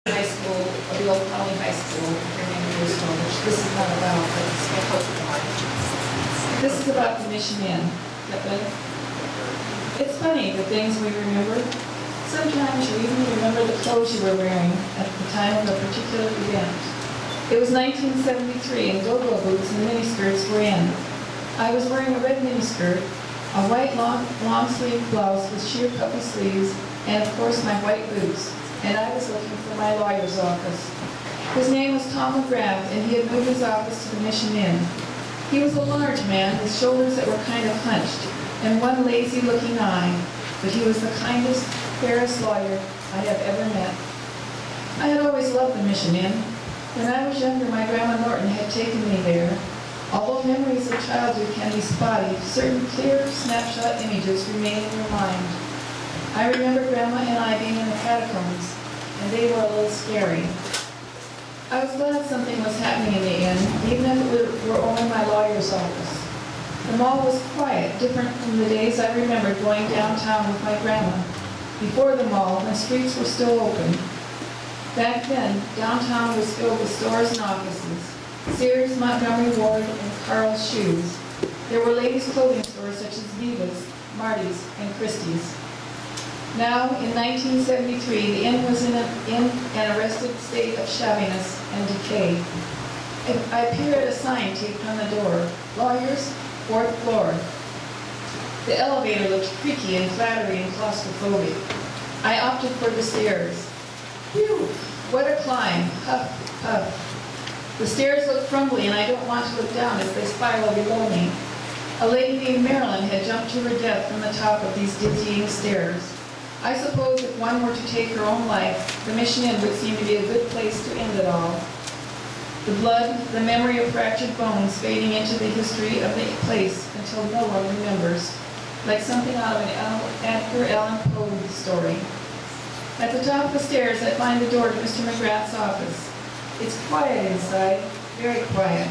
high school, or the old Colony High School, for many years ago, which this is not about, but it's my hope for. This is about the Mission Inn. Is that better? It's funny, the things we remember. Sometimes you even remember the clothes you were wearing at the time of a particular event. It was 1973, and go-go boots and miniskirts were in. I was wearing a red miniskirt, a white long-sleeve blouse with sheer puffy sleeves, and of course my white boots. And I was looking for my lawyer's office. His name was Tom McGrath, and he had moved his office to the Mission Inn. He was a large man with shoulders that were kind of hunched, and one lazy-looking eye, but he was the kindest, fairest lawyer I have ever met. I had always loved the Mission Inn. When I was younger, my Grandma Norton had taken me there. Although memories of childhood can be spotty, certain clear snapshot images remain in your mind. I remember Grandma and I being in the catacombs, and they were a little scary. I was glad something was happening in the inn, even if it were only my lawyer's office. The mall was quiet, different from the days I remembered going downtown with my grandma. Before the mall, when streets were still open. Back then, downtown was filled with stores and offices. Sears, Montgomery Ward, and Carl's Shoes. There were ladies' clothing stores such as Viva's, Marty's, and Christie's. Now, in 1973, the inn was in an arrested state of shabbiness and decay. I peered at a sign taped on the door, Lawyers, 4th floor. The elevator looked creaky and clattery and claustrophobic. I opted for the stairs. Phew, what a climb, puff, puff. The stairs look crumbly, and I don't want to look down as they spiral below me. A lady named Marilyn had jumped to her death from the top of these dizzying stairs. I suppose if one were to take her own life, the Mission Inn would seem to be a good place to end it all. The blood, the memory of fractured bones fading into the history of the place until no one remembers, like something out of an Edgar Allan Poe story. At the top of the stairs, I find the door to Mr. McGrath's office. It's quiet inside, very quiet,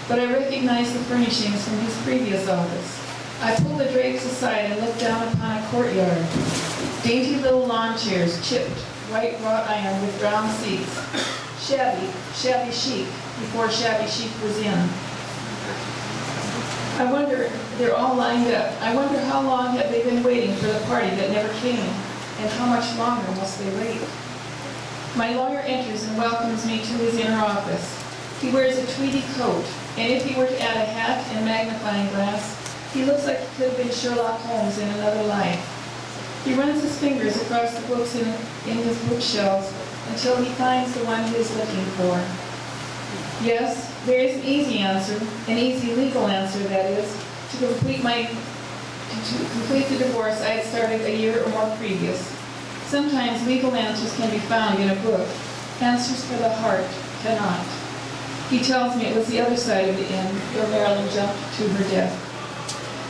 but I recognize the furnishings from his previous office. I pull the drapes aside and look down upon a courtyard. Dainty little lawn chairs, chipped, white wrought iron with brown seats. Shabby chic, before shabby chic was in. I wonder, they're all lined up. I wonder how long have they been waiting for the party that never came, and how much longer must they wait? My lawyer enters and welcomes me to his inner office. He wears a tweedy coat, and if he were to add a hat and magnifying glass, he looks like he could have been Sherlock Holmes in another life. He runs his fingers across the books in his bookshelves until he finds the one he is looking for. Yes, there is an easy answer, an easy legal answer, that is, to complete the divorce I had started a year or more previous. Sometimes legal answers can be found in a book. Answers for the heart cannot. He tells me it was the other side of the inn where Marilyn jumped to her death.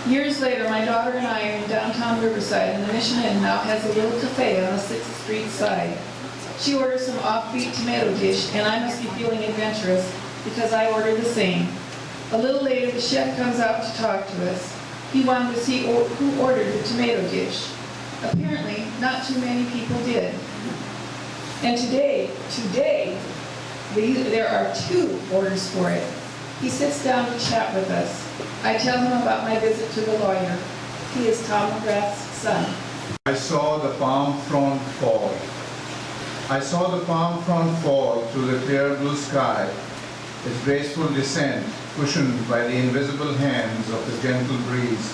Years later, my daughter and I are in downtown Riverside, and the Mission Inn now has a little cafe on the 6th Street side. She orders some offbeat tomato dish, and I must be feeling adventurous because I order the same. A little later, the chef comes out to talk to us. He wanted to see who ordered the tomato dish. Apparently, not too many people did. And today, there are 2 orders for it. He sits down to chat with us. I tell him about my visit to the lawyer. He is Tom McGrath's son. I saw the palm frond fall. I saw the palm frond fall through the clear blue sky, its graceful descent cushioned by the invisible hands of the gentle breeze.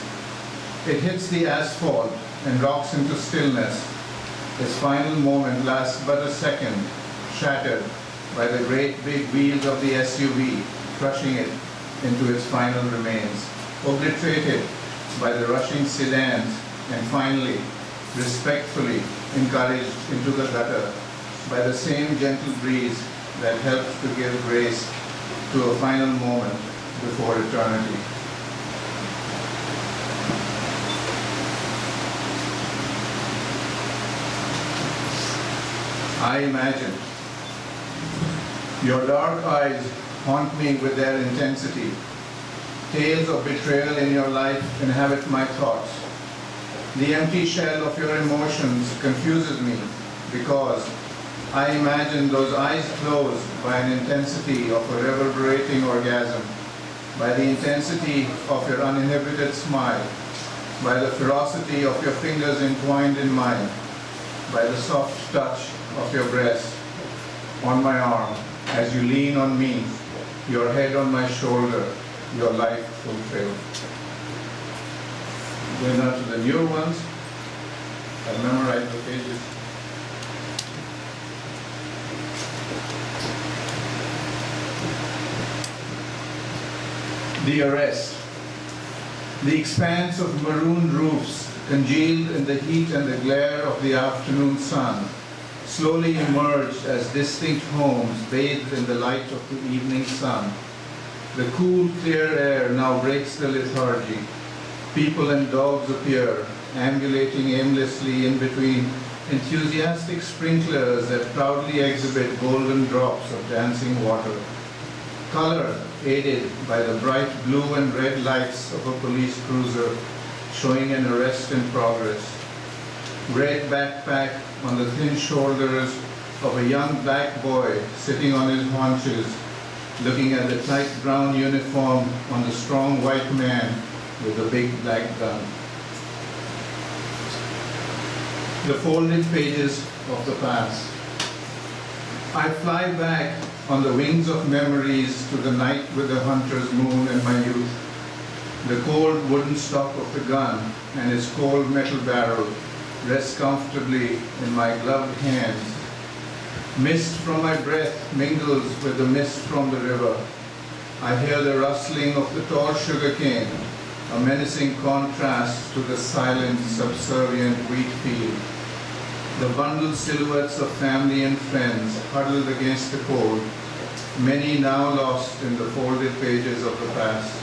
It hits the asphalt and rocks into stillness. Its final moment lasts but a second, shattered by the great big wheels of the SUV, crushing it into its final remains, obliterated by the rushing sedans, and finally, respectfully encouraged into the gutter by the same gentle breeze that helped to give grace to a final moment before eternity. I imagine your dark eyes haunt me with their intensity. Tales of betrayal in your life inhabit my thoughts. The empty shell of your emotions confuses me because I imagine those eyes closed by an intensity of a reverberating orgasm, by the intensity of your uninhibited smile, by the ferocity of your fingers entwined in mine, by the soft touch of your breast on my arm, as you lean on me, your head on my shoulder, your life fulfilled. Going now to the newer ones. I've memorized the pages. The arrest. The expanse of maroon roofs, congealed in the heat and the glare of the afternoon sun, slowly emerged as distinct homes bathed in the light of the evening sun. The cool, clear air now breaks the lethargy. People and dogs appear, ambulating aimlessly in between enthusiastic sprinklers that proudly exhibit golden drops of dancing water. Color aided by the bright blue and red lights of a police cruiser showing an arrest in progress. Red backpack on the thin shoulders of a young black boy sitting on his haunches, looking at the tight brown uniform on the strong white man with a big black gun. The folded pages of the past. I fly back on the wings of memories to the night with the hunter's moon and my youth. The cold wooden stock of the gun and its cold metal barrel rest comfortably in my gloved hands. Mist from my breath mingles with the mist from the river. I hear the rustling of the tall sugar cane, a menacing contrast to the silent, subservient wheat field. The bundled silhouettes of family and friends huddled against the cold, many now lost in the folded pages of the past.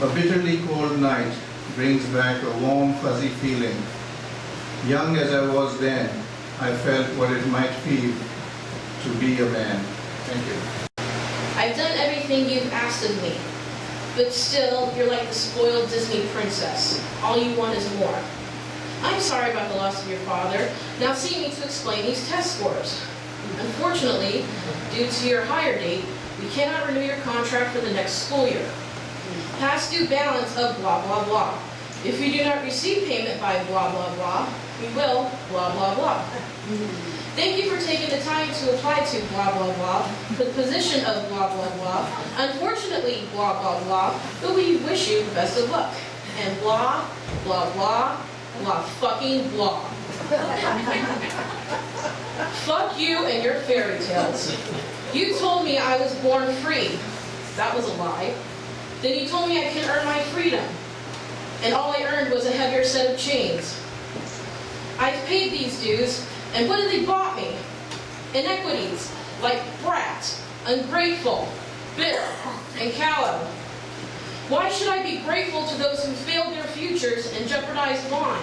A bitterly cold night brings back a warm, fuzzy feeling. Young as I was then, I felt what it might feel to be a man. Thank you. I've done everything you've asked of me, but still, you're like the spoiled Disney princess. All you want is more. I'm sorry about the loss of your father. Now see me to explain these test scores. Unfortunately, due to your hire date, we cannot renew your contract for the next school year. Past due balance of blah, blah, blah. If you do not receive payment by blah, blah, blah, we will blah, blah, blah. Thank you for taking the time to apply to blah, blah, blah for the position of blah, blah, blah. Unfortunately, blah, blah, blah, but we wish you the best of luck. And blah, blah, blah, blah, fucking blah. Fuck you and your fairy tales. You told me I was born free. That was a lie. Then you told me I can earn my freedom. And all I earned was a heavier set of chains. I've paid these dues, and what have they bought me? Inequities, like brat, ungrateful, bitter, and callow. Why should I be grateful to those who failed their futures and jeopardized mine?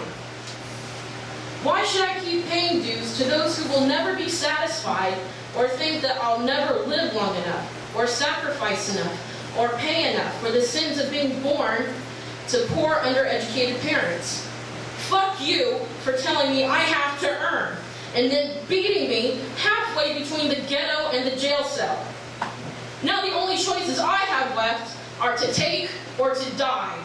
Why should I keep paying dues to those who will never be satisfied or think that I'll never live long enough, or sacrifice enough, or pay enough for the sins of being born to poor, undereducated parents? Fuck you for telling me I have to earn, and then beating me halfway between the ghetto and the jail cell. Now the only choices I have left are to take or to die.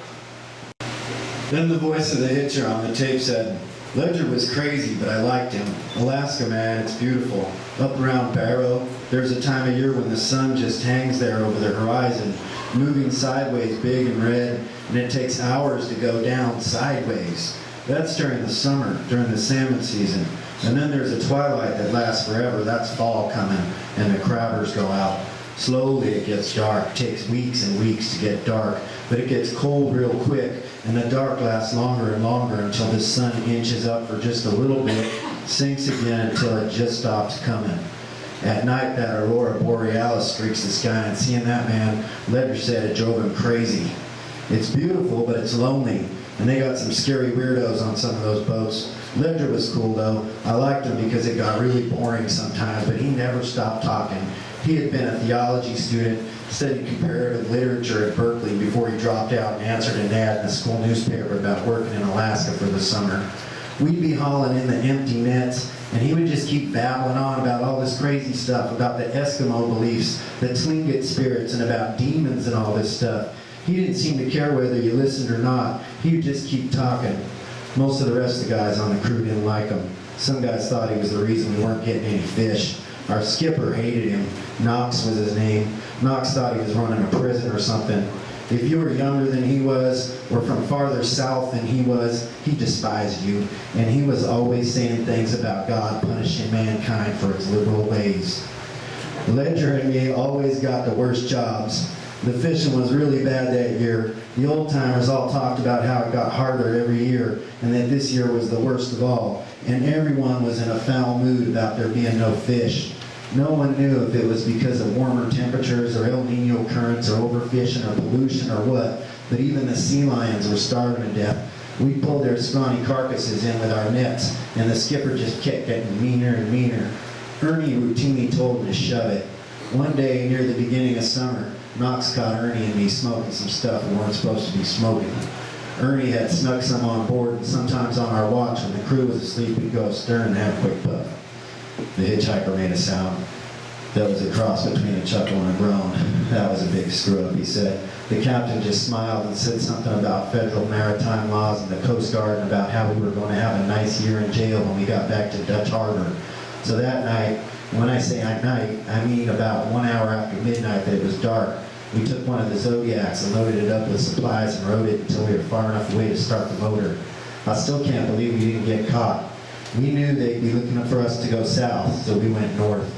Then the voice of the hitcher on the tape said, Ledger was crazy, but I liked him. Alaska, man, it's beautiful. Up around Barrow, there's a time of year when the sun just hangs there over the horizon, moving sideways big and red, and it takes hours to go down sideways. That's during the summer, during the salmon season. And then there's a twilight that lasts forever. That's fall coming, and the crabbers go out. Slowly it gets dark. It takes weeks and weeks to get dark, but it gets cold real quick, and the dark lasts longer and longer until the sun inches up for just a little bit, sinks again until it just stops coming. At night, that aurora borealis streaks the sky, and seeing that, man, Ledger said it drove him crazy. It's beautiful, but it's lonely, and they got some scary weirdos on some of those boats. Ledger was cool, though. I liked him because it got really boring sometimes, but he never stopped talking. He had been a theology student, studied comparative literature at Berkeley before he dropped out and answered an ad in the school newspaper about working in Alaska for the summer. We'd be hauling in the empty nets, And he would just keep babbling on about all this crazy stuff, about the Eskimo beliefs, the Tlingit spirits, and about demons and all this stuff. He didn't seem to care whether you listened or not. He would just keep talking. Most of the rest of the guys on the crew didn't like him. Some guys thought he was the reason we weren't getting any fish. Our skipper hated him. Knox was his name. Knox thought he was running a prison or something. If you were younger than he was, or from farther south than he was, he despised you. And he was always saying things about God punishing mankind for its liberal ways. Ledger and me always got the worst jobs. The fishing was really bad that year. The old timers all talked about how it got harder every year, and that this year was the worst of all. And everyone was in a foul mood about there being no fish. No one knew if it was because of warmer temperatures or El Nino currents or overfishing or pollution or what, but even the sea lions were starving to death. We pulled their scrawny carcasses in with our nets, and the skipper just kept getting meaner and meaner. Ernie routinely told him to shove it. One day near the beginning of summer, Knox caught Ernie and me smoking some stuff we weren't supposed to be smoking. Ernie had snuck some on board, and sometimes on our watch when the crew was asleep, we'd go astern and have a quick puff. The hitchhiker made a sound that was a cross between a chuckle and a groan. That was a big screw-up, he said. The captain just smiled and said something about federal maritime laws and the Coast Guard and about how we were going to have a nice year in jail when we got back to Dutch Harbor. So that night, when I say at night, I mean about 1 hour after midnight that it was dark, we took one of the Zodiacs and loaded it up with supplies and rode it until we were far enough away to start the motor. I still can't believe we didn't get caught. We knew they'd be looking for us to go south, so we went north.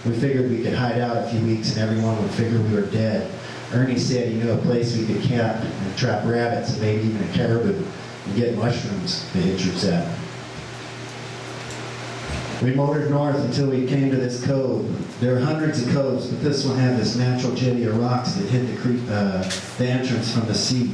We figured we could hide out a few weeks and everyone would figure we were dead. Ernie said he knew a place we could camp and trap rabbits and maybe even a caribou and get mushrooms, the hitcher said. We motored north until we came to this cove. There are hundreds of coves, but this one had this natural jetty of rocks that hid the entrance from the sea.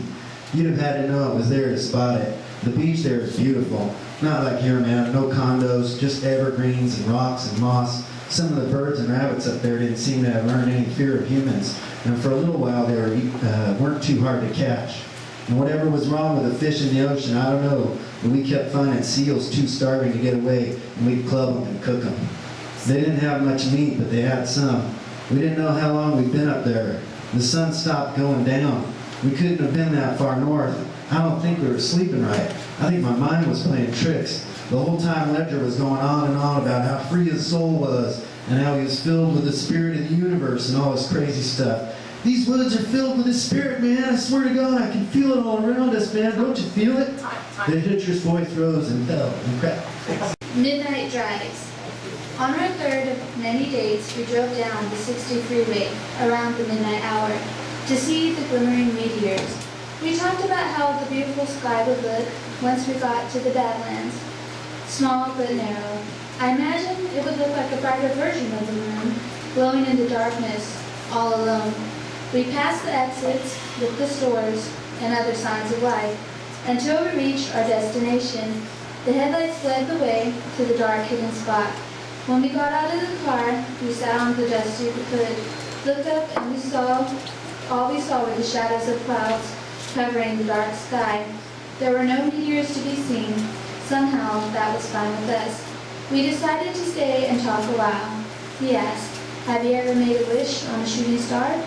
You'd have had to know it was there to spot it. The beach there is beautiful. Not like here, man. No condos, just evergreens and rocks and moss. Some of the birds and rabbits up there didn't seem to have learned any fear of humans, and for a little while they weren't too hard to catch. And whatever was wrong with the fish in the ocean, I don't know, but we kept finding seals too starving to get away, and we'd club them and cook them. They didn't have much meat, but they had some. We didn't know how long we'd been up there. The sun stopped going down. We couldn't have been that far north. I don't think we were sleeping right. I think my mind was playing tricks. The whole time Ledger was going on and on about how free his soul was and how he was filled with the spirit of the universe and all this crazy stuff. These woods are filled with the spirit, man. I swear to God, I can feel it all around us, man. Don't you feel it? The hitcher's voice rose and fell and cracked. Midnight drives. On our third of many dates, we drove down the 60 freeway around the midnight hour to see the glimmering meteors. We talked about how the beautiful sky would look once we got to the Badlands. Small but narrow. I imagine it would look like a brighter version of the moon, glowing in the darkness, all alone. We passed the exits, looked the stores, and other signs of life, until we reached our destination. The headlights led the way to the dark hidden spot. When we got out of the car, we sat on the dusty hood, looked up, and all we saw were the shadows of clouds covering the dark sky. There were no meteors to be seen. Somehow, that was fine with us. We decided to stay and talk a while. He asked, "Have you ever made a wish on a shooting star?"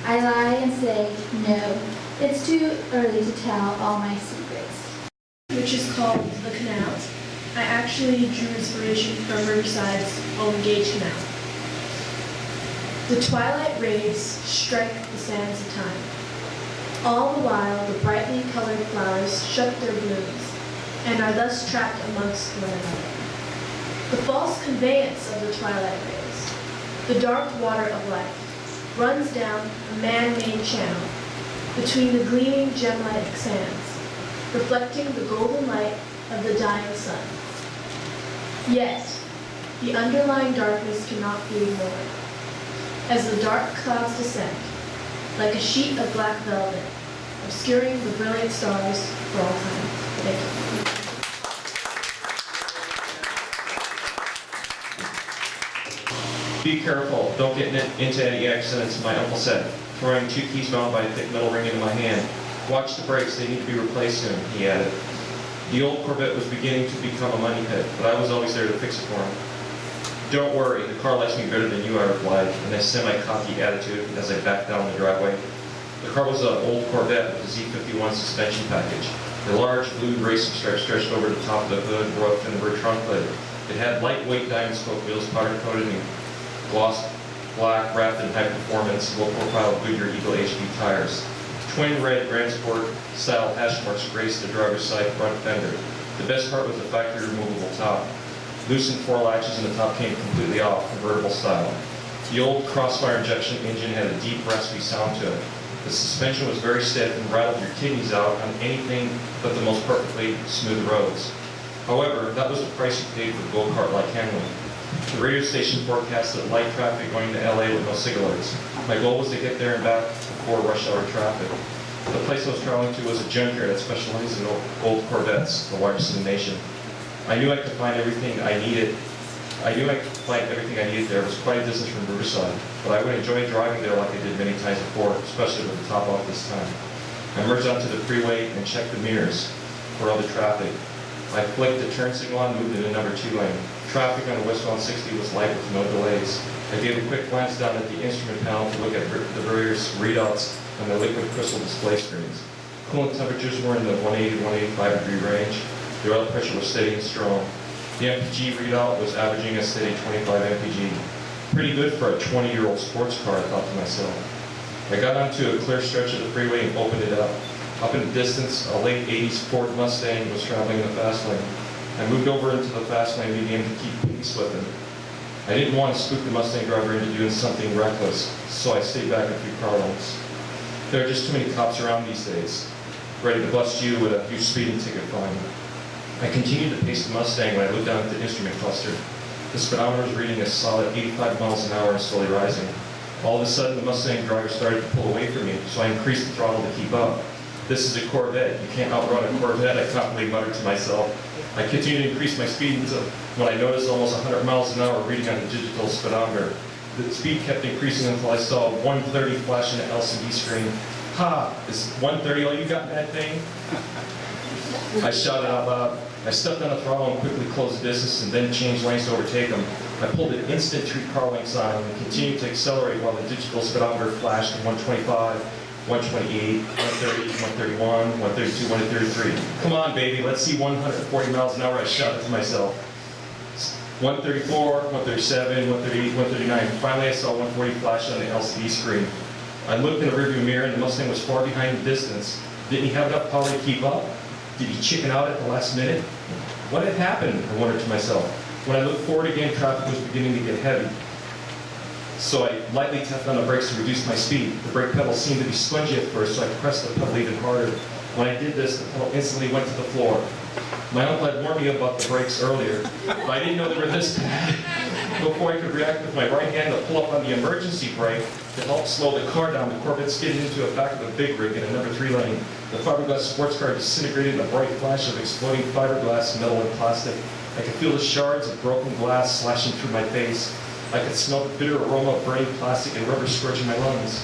I lie and say, no. It's too early to tell all my secrets. Which is called The Canals. I actually drew inspiration from Riverside's Golden Gate Canal. The twilight rays strike the sands of time. All the while, the brightly colored flowers shut their blooms and are thus trapped amongst one another. The false conveyance of the twilight rays, the dark water of life, runs down a man-made channel between the gleaming gem-like sands, reflecting the golden light of the dying sun. Yet, the underlying darkness cannot be ignored. As the dark clouds descend, like a sheet of black velvet, obscuring the brilliant stars for all time. Thank you. Be careful, don't get into any accidents, my uncle said, throwing 2 keys bound by a thick metal ring into my hand. Watch the brakes, they need to be replaced soon, he added. The old Corvette was beginning to become a money pit, but I was always there to fix it for him. "Don't worry, the car likes me better than you," I replied, in a semi-cocky attitude as I backed down the driveway. The car was an old Corvette with a Z51 suspension package. A large blue racing stripe stretched over the top of the hood, roof, and the rear trunk lid. It had lightweight diamond spoke wheels, powder-coated in gloss black, wrapped in high-performance, low-profile Goodyear Eagle HB tires. Twin red Grand Sport style hash marks graced the driver's side front fender. The best part was the factory removable top. Loosened 4 latches and the top came completely off, convertible style. The old Crossfire injection engine had a deep, raspy sound to it. The suspension was very stiff and rattled your kidneys out on anything but the most perfectly smooth roads. However, that was the price you paid for go-kart-like handling. The radio station forecasted light traffic going to LA with no cigarettes. My goal was to get there and back before rush hour traffic. The place I was traveling to was a junkyard that specialized in old Corvettes, the largest in the nation. I knew I could find everything I needed. There. It was quite a distance from Riverside, but I would enjoy driving there like I did many times before, especially with the top off this time. I merged onto the freeway and checked the mirrors for other traffic. I flicked the turn signal on, moved into number 2 lane. Traffic on West 160 was light with no delays. I gave a quick glance down at the instrument panel to look at the various readouts on the liquid crystal display screens. Coolant temperatures were in the 180 to 185 degree range. The oil pressure was steady and strong. The MPG readout was averaging a steady 25 MPG. Pretty good for a 20-year-old sports car, I thought to myself. I got onto a clear stretch of the freeway and opened it up. Up in the distance, a late 80s Ford Mustang was traveling in the fast lane. I moved over into the fast lane and began to keep pace with him. I didn't want to spook the Mustang driver into doing something reckless, so I stayed back a few car lengths. There are just too many cops around these days, ready to bust you with a huge speeding ticket fine. I continued to pace the Mustang when I looked down at the instrument cluster. The speedometer was reading a solid 85 miles an hour and slowly rising. All of a sudden, the Mustang driver started to pull away from me, so I increased the throttle to keep up. This is a Corvette. You can't outrun a Corvette, I confidently muttered to myself. I continued to increase my speed until when I noticed almost 100 miles an hour reading on the digital speedometer. The speed kept increasing until I saw 130 flash in the LCD screen. "Ha! Is 130 all you got in that thing?" I shouted out loud. I stepped on the throttle and quickly closed the distance and then changed lanes to overtake him. I pulled an instant 3 car lengths on him and continued to accelerate while the digital speedometer flashed to 125, 128, 130, 131, 132, 133. "Come on, baby, let's see 140 miles an hour," I shouted to myself. 134, 137, 138, 139. Finally, I saw 140 flash on the LCD screen. I looked in the rearview mirror and the Mustang was far behind the distance. Didn't he have enough power to keep up? Did he chicken out at the last minute? What had happened? I wondered to myself. When I looked forward again, traffic was beginning to get heavy. So I lightly tapped on the brakes to reduce my speed. The brake pedal seemed to be spongy at first, so I pressed the pedal even harder. When I did this, the pedal instantly went to the floor. My uncle had warned me about the brakes earlier, but I didn't know they were this bad. Before I could react with my right hand to pull up on the emergency brake to help slow the car down, the Corvette skidded into the back of a big rig in a number 3 lane. The fiberglass sports car disintegrated in a bright flash of exploding fiberglass, metal, and plastic. I could feel the shards of broken glass slashing through my face. I could smell the bitter aroma of burning plastic and rubber scorching my lungs.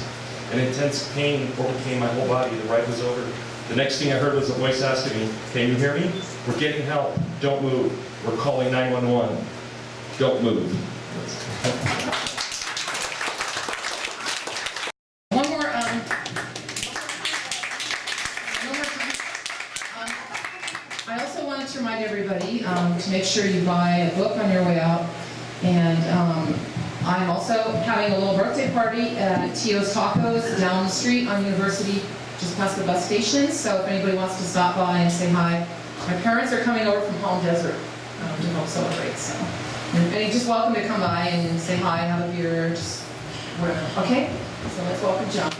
An intense pain overcame my whole body. The ride was over. The next thing I heard was a voice asking me, "Can you hear me? We're getting help. Don't move. We're calling 911. Don't move." One more, I also wanted to remind everybody to make sure you buy a book on your way out. And I'm also having a little birthday party at Tio's Tacos down the street on University, just past the bus station. So if anybody wants to stop by and say hi, my parents are coming over from Palm Desert to help celebrate. So, and you're just welcome to come by and say hi, have a beer, just whatever. Okay? So let's welcome John.